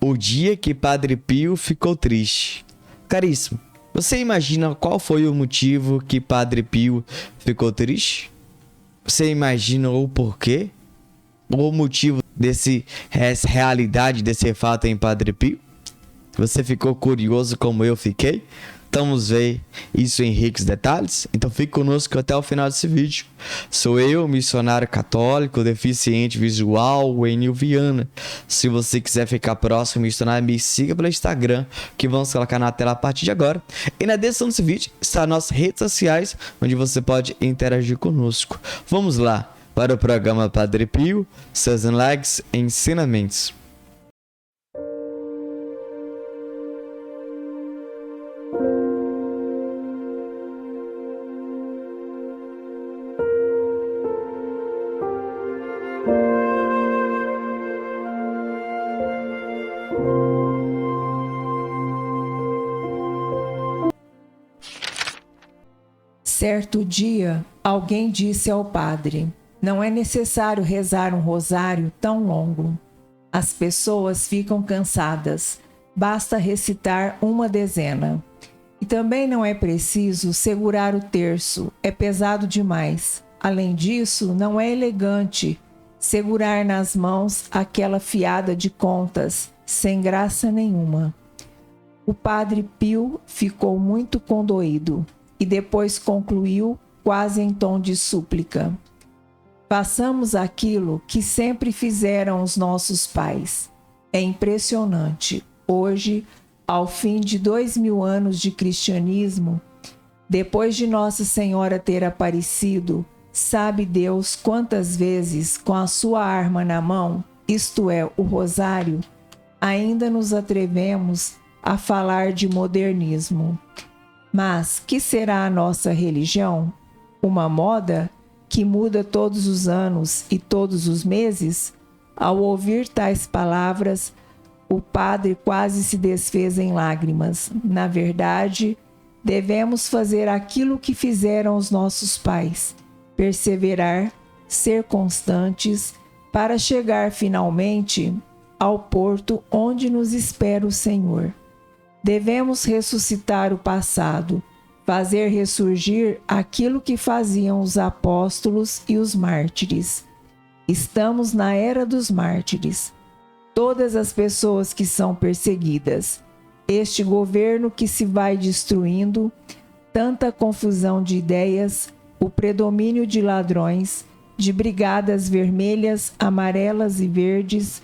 O dia que Padre Pio ficou triste. Caríssimo, você imagina qual foi o motivo que Padre Pio ficou triste? Você imagina o porquê? O motivo essa realidade desse fato em Padre Pio? Você ficou curioso como eu fiquei? Então vamos ver isso em ricos detalhes? Então fique conosco até o final desse vídeo. Sou eu, missionário católico, deficiente visual, Enil Viana. Se você quiser ficar próximo, missionário, me siga pelo Instagram, que vamos colocar na tela a partir de agora. E na descrição desse vídeo está nossas redes sociais, onde você pode interagir conosco. Vamos lá para o programa Padre Pio, seus likes e ensinamentos. Certo dia, alguém disse ao padre: não é necessário rezar um rosário tão longo. As pessoas ficam cansadas, basta recitar uma dezena. E também não é preciso segurar o terço, é pesado demais. Além disso, não é elegante segurar nas mãos aquela fiada de contas, sem graça nenhuma. O padre Pio ficou muito condoído e depois concluiu, quase em tom de súplica: façamos aquilo que sempre fizeram os nossos pais. É impressionante. Hoje, ao fim de 2000 anos de cristianismo, depois de Nossa Senhora ter aparecido, sabe Deus quantas vezes, com a sua arma na mão, isto é, o rosário, ainda nos atrevemos a falar de modernismo. Mas que será a nossa religião? Uma moda que muda todos os anos e todos os meses? Ao ouvir tais palavras, o padre quase se desfez em lágrimas. Na verdade, devemos fazer aquilo que fizeram os nossos pais: perseverar, ser constantes, para chegar finalmente ao porto onde nos espera o Senhor. Devemos ressuscitar o passado, fazer ressurgir aquilo que faziam os apóstolos e os mártires. Estamos na era dos mártires. Todas as pessoas que são perseguidas, este governo que se vai destruindo, tanta confusão de ideias, o predomínio de ladrões, de brigadas vermelhas, amarelas e verdes.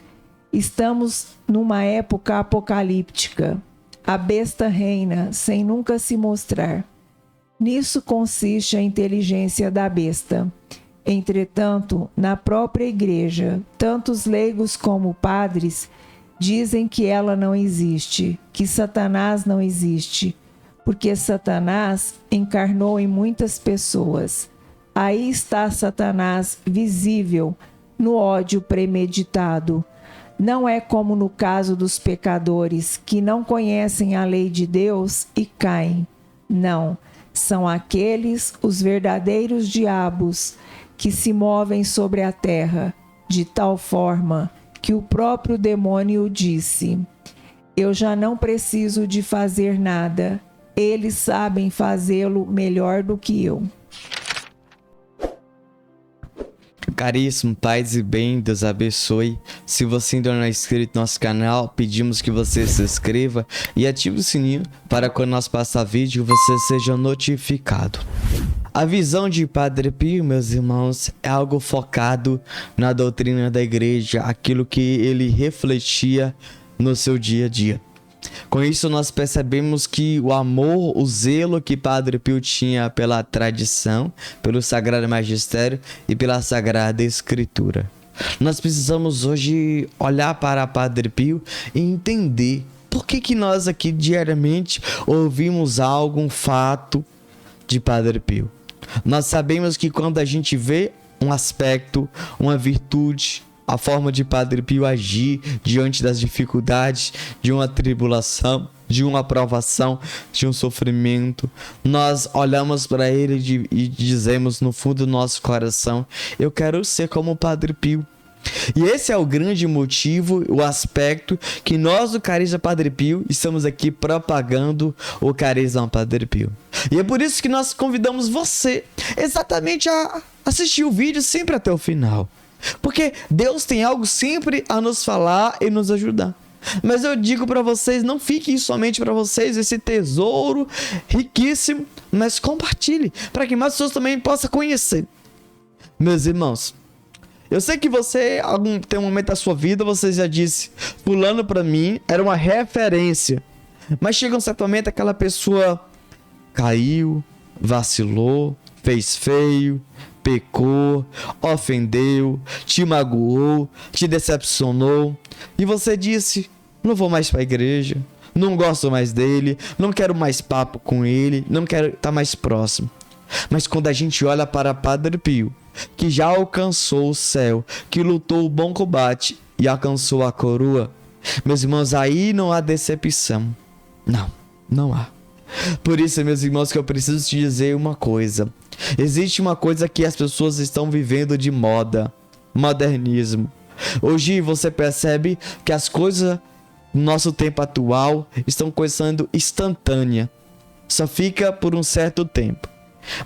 Estamos numa época apocalíptica. A besta reina sem nunca se mostrar. Nisso consiste a inteligência da besta. Entretanto, na própria igreja, tantos leigos como padres dizem que ela não existe, que Satanás não existe, porque Satanás encarnou em muitas pessoas. Aí está Satanás visível, no ódio premeditado. Não é como no caso dos pecadores que não conhecem a lei de Deus e caem. Não, são aqueles os verdadeiros diabos que se movem sobre a terra, de tal forma que o próprio demônio disse: eu já não preciso de fazer nada, eles sabem fazê-lo melhor do que eu. Caríssimo, paz e bem, Deus abençoe. Se você ainda não é inscrito no nosso canal, pedimos que você se inscreva e ative o sininho para quando nós passar vídeo você seja notificado. A visão de Padre Pio, meus irmãos, é algo focado na doutrina da igreja, aquilo que ele refletia no seu dia a dia. Com isso, nós percebemos que o amor, o zelo que Padre Pio tinha pela tradição, pelo Sagrado Magistério e pela Sagrada Escritura. Nós precisamos hoje olhar para Padre Pio e entender por que nós aqui diariamente ouvimos algo, um fato de Padre Pio. Nós sabemos que quando a gente vê um aspecto, uma virtude, a forma de Padre Pio agir diante das dificuldades, de uma tribulação, de uma provação, de um sofrimento, nós olhamos para ele e dizemos no fundo do nosso coração: eu quero ser como Padre Pio. E esse é o grande motivo, o aspecto que nós do Carisma Padre Pio estamos aqui propagando o Carisma Padre Pio. E é por isso que nós convidamos você exatamente a assistir o vídeo sempre até o final. Porque Deus tem algo sempre a nos falar e nos ajudar. Mas eu digo para vocês, não fique somente para vocês esse tesouro riquíssimo, mas compartilhe para que mais pessoas também possam conhecer. Meus irmãos, eu sei que você, tem um momento da sua vida, você já disse, fulano para mim era uma referência. Mas chega um certo momento, aquela pessoa caiu, vacilou, fez feio, pecou, ofendeu, te magoou, te decepcionou. E você disse, não vou mais para a igreja, não gosto mais dele, não quero mais papo com ele, não quero estar mais próximo. Mas quando a gente olha para Padre Pio, que já alcançou o céu, que lutou o bom combate e alcançou a coroa, meus irmãos, aí não há decepção. Não há. Por isso, meus irmãos, que eu preciso te dizer uma coisa. Existe uma coisa que as pessoas estão vivendo de moda, modernismo. Hoje você percebe que as coisas no nosso tempo atual estão começando instantânea. Só fica por um certo tempo.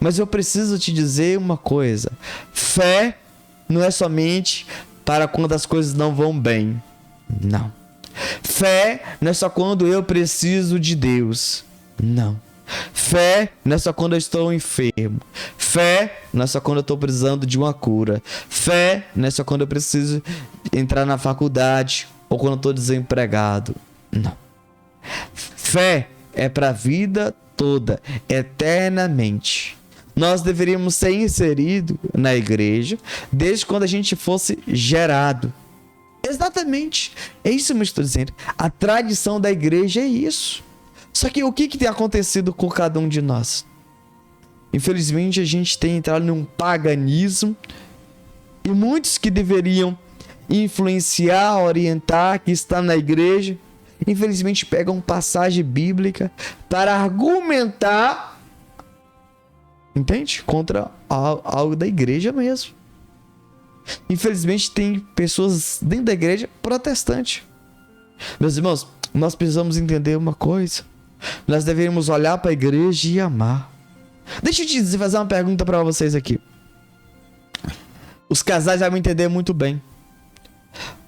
Mas eu preciso te dizer uma coisa. Fé não é somente para quando as coisas não vão bem. Não. Fé não é só quando eu preciso de Deus. Não. Fé não é só quando eu estou enfermo. Fé não é só quando eu estou precisando de uma cura. Fé não é só quando eu preciso entrar na faculdade ou quando eu estou desempregado. Não. Fé é para a vida toda, eternamente. Nós deveríamos ser inseridos na igreja desde quando a gente fosse gerado. Exatamente. É isso que eu estou dizendo. A tradição da igreja é isso. Só que o que tem acontecido com cada um de nós? Infelizmente, a gente tem entrado num paganismo e muitos que deveriam influenciar, orientar, que estão na igreja, infelizmente pegam passagem bíblica para argumentar, entende? Contra algo da igreja mesmo. Infelizmente, tem pessoas dentro da igreja protestantes. Meus irmãos, nós precisamos entender uma coisa. Nós deveríamos olhar para a igreja e amar. Deixa eu te fazer uma pergunta para vocês aqui. Os casais vão entender muito bem.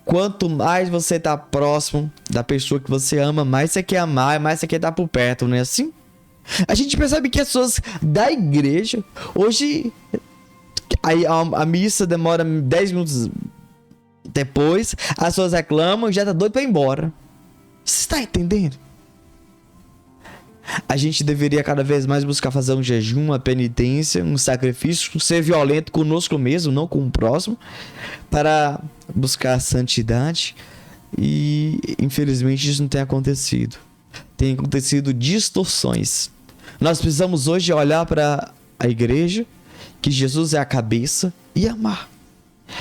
Quanto mais você está próximo da pessoa que você ama, mais você quer amar, mais você quer estar por perto, não é assim? A gente percebe que as pessoas da igreja, hoje, a missa demora 10 minutos depois, as pessoas reclamam e já tá doido para ir embora. Você está entendendo? A gente deveria cada vez mais buscar fazer um jejum, uma penitência, um sacrifício, ser violento conosco mesmo, não com o próximo, para buscar a santidade. E infelizmente isso não tem acontecido. Tem acontecido distorções. Nós precisamos hoje olhar para a igreja, que Jesus é a cabeça, e amar.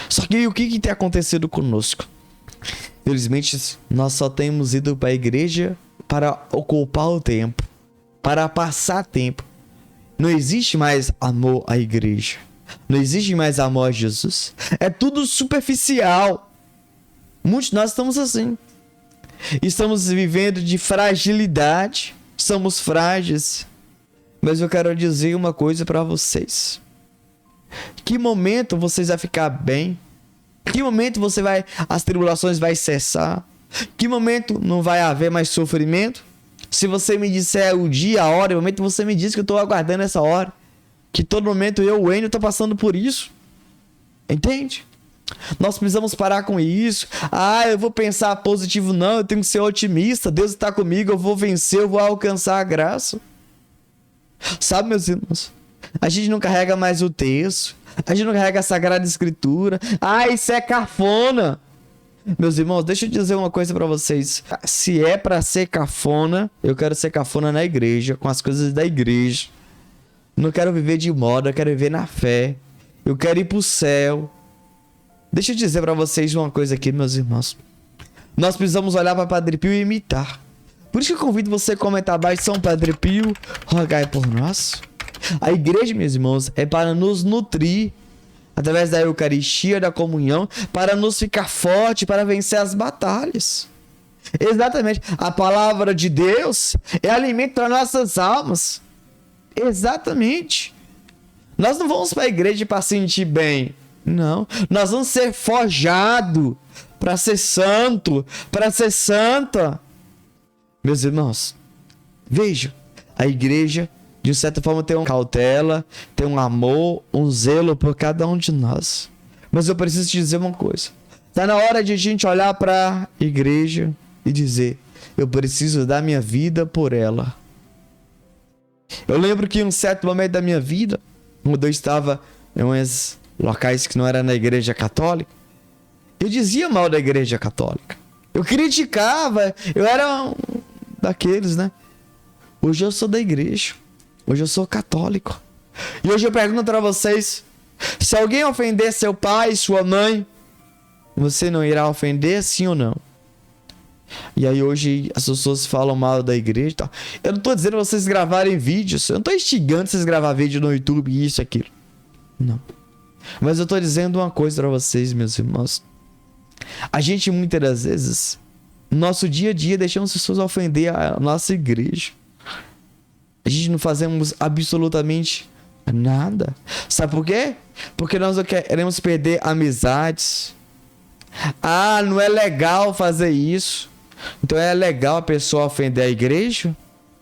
Só que o que tem acontecido conosco? Infelizmente nós só temos ido para a igreja para ocupar o tempo, para passar tempo. Não existe mais amor à igreja. Não existe mais amor a Jesus. É tudo superficial. Muitos de nós estamos assim. Estamos vivendo de fragilidade. Somos frágeis. Mas eu quero dizer uma coisa para vocês. Que momento vocês vão ficar bem? Que momento as tribulações vai cessar? Que momento não vai haver mais sofrimento? Se você me disser o dia, a hora, o momento, você me diz que eu estou aguardando essa hora. Que todo momento eu, o Enio, estou passando por isso. Entende? Nós precisamos parar com isso. Eu vou pensar positivo. Não, eu tenho que ser otimista. Deus está comigo, eu vou vencer, eu vou alcançar a graça. Sabe, meus irmãos? A gente não carrega mais o texto. A gente não carrega a Sagrada Escritura. Isso é cafona. Meus irmãos, deixa eu dizer uma coisa pra vocês. Se é pra ser cafona, eu quero ser cafona na igreja, com as coisas da igreja. Não quero viver de moda, eu quero viver na fé. Eu quero ir pro céu. Deixa eu dizer pra vocês uma coisa aqui, meus irmãos. Nós precisamos olhar para Padre Pio e imitar. Por isso que eu convido você a comentar abaixo: São Padre Pio, rogai por nós. A igreja, meus irmãos, é para nos nutrir. através da Eucaristia, da comunhão, para nos ficar forte, para vencer as batalhas. Exatamente. A palavra de Deus é alimento para nossas almas. Exatamente. Nós não vamos para a igreja para sentir bem. Não. Nós vamos ser forjados para ser santo, para ser santa. Meus irmãos, vejam, a igreja, de certa forma, tem uma cautela, tem um amor, um zelo por cada um de nós. Mas eu preciso te dizer uma coisa. Está na hora de a gente olhar para a igreja e dizer: eu preciso dar minha vida por ela. Eu lembro que em um certo momento da minha vida, quando eu estava em uns locais que não era na igreja católica, eu dizia mal da igreja católica. Eu criticava, eu era um daqueles, né? Hoje eu sou da igreja. Hoje eu sou católico. E hoje eu pergunto para vocês: se alguém ofender seu pai, sua mãe, você não irá ofender, sim ou não? E aí hoje as pessoas falam mal da igreja e tal. Eu não tô dizendo vocês gravarem vídeos. Eu não tô instigando vocês a gravar vídeo no YouTube, isso e aquilo. Não. Mas eu tô dizendo uma coisa para vocês, meus irmãos. A gente muitas das vezes, no nosso dia a dia, deixamos as pessoas ofender a nossa igreja. A gente não fazemos absolutamente nada. Sabe por quê? Porque nós não queremos perder amizades. Ah, não é legal fazer isso. Então é legal a pessoa ofender a igreja?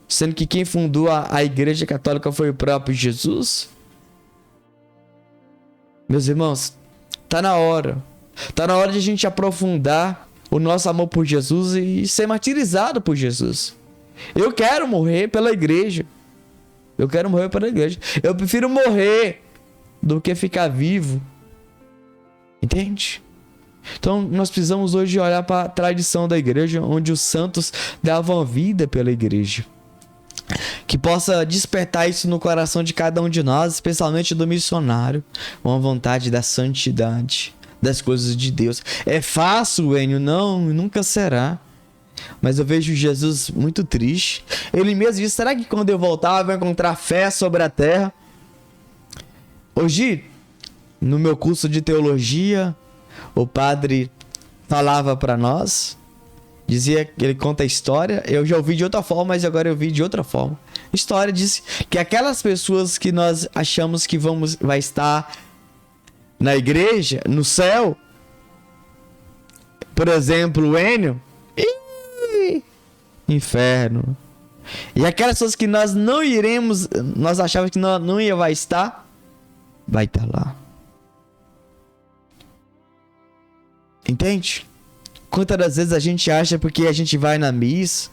Sendo que quem fundou a igreja católica foi o próprio Jesus? Meus irmãos, tá na hora. Tá na hora de a gente aprofundar o nosso amor por Jesus e ser martirizado por Jesus. Eu quero morrer pela igreja. Eu quero morrer pela igreja. Eu prefiro morrer do que ficar vivo. Entende? Então nós precisamos hoje olhar para a tradição da igreja, onde os santos davam vida pela igreja. Que possa despertar isso no coração de cada um de nós, especialmente do missionário, uma vontade da santidade, das coisas de Deus. É fácil, Enio? Não, nunca será. Mas eu vejo Jesus muito triste. Ele mesmo disse: será que quando eu voltar eu vou encontrar fé sobre a terra? Hoje, no meu curso de teologia, o padre falava para nós, dizia que ele conta a história. Eu já ouvi de outra forma, mas agora eu vi de outra forma. A história diz que aquelas pessoas que nós achamos que vai estar na igreja, no céu, por exemplo, o Enio, inferno. E aquelas pessoas que nós não iremos, nós achávamos que não vai estar lá. Entende? Quantas das vezes a gente acha porque a gente vai na missa,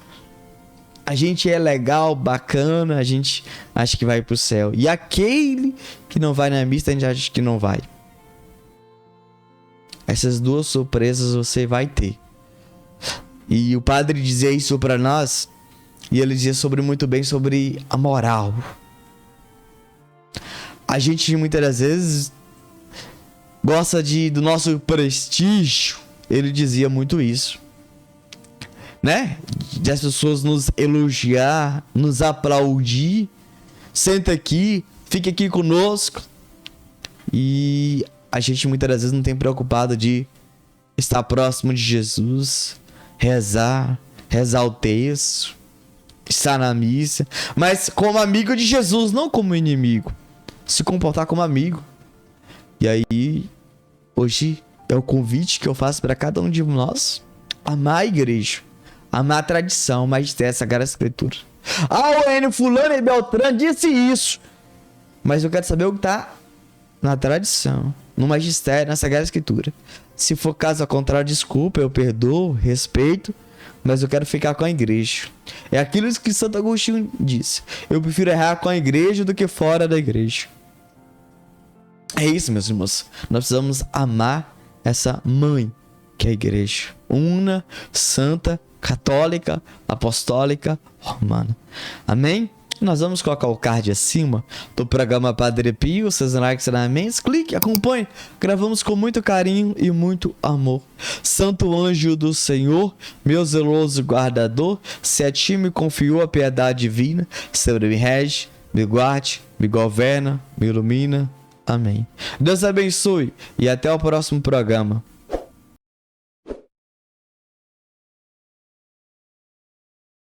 a gente é legal, bacana, a gente acha que vai pro céu. E aquele que não vai na missa, a gente acha que não vai. Essas duas surpresas você vai ter. E o padre dizia isso para nós, e ele dizia muito bem sobre a moral. A gente muitas das vezes gosta do nosso prestígio. Ele dizia muito isso, né? De as pessoas nos elogiar, nos aplaudir. Senta aqui, fica aqui conosco. E a gente muitas das vezes não tem preocupado de estar próximo de Jesus, rezar o texto, estar na missa, mas como amigo de Jesus, não como inimigo. Se comportar como amigo. E aí, hoje é o convite que eu faço para cada um de nós: amar a igreja, amar a tradição, magistério, Sagrada Escritura. Ah, o Enio, fulano e Beltrano disse isso, mas eu quero saber o que está na tradição, no magistério, na Sagrada Escritura. Se for caso contrário, desculpa, eu perdoo, respeito, mas eu quero ficar com a igreja. É aquilo que Santo Agostinho disse: eu prefiro errar com a igreja do que fora da igreja. É isso, meus irmãos. Nós precisamos amar essa mãe, que é a igreja. Una, santa, católica, apostólica, romana. Amém? Nós vamos colocar o card acima do programa Padre Pio, seus likes, amém? Clique, acompanhe. Gravamos com muito carinho e muito amor. Santo anjo do Senhor, meu zeloso guardador, se a ti me confiou a piedade divina, sempre me rege, me guarde, me governa, me ilumina. Amém. Deus abençoe e até o próximo programa.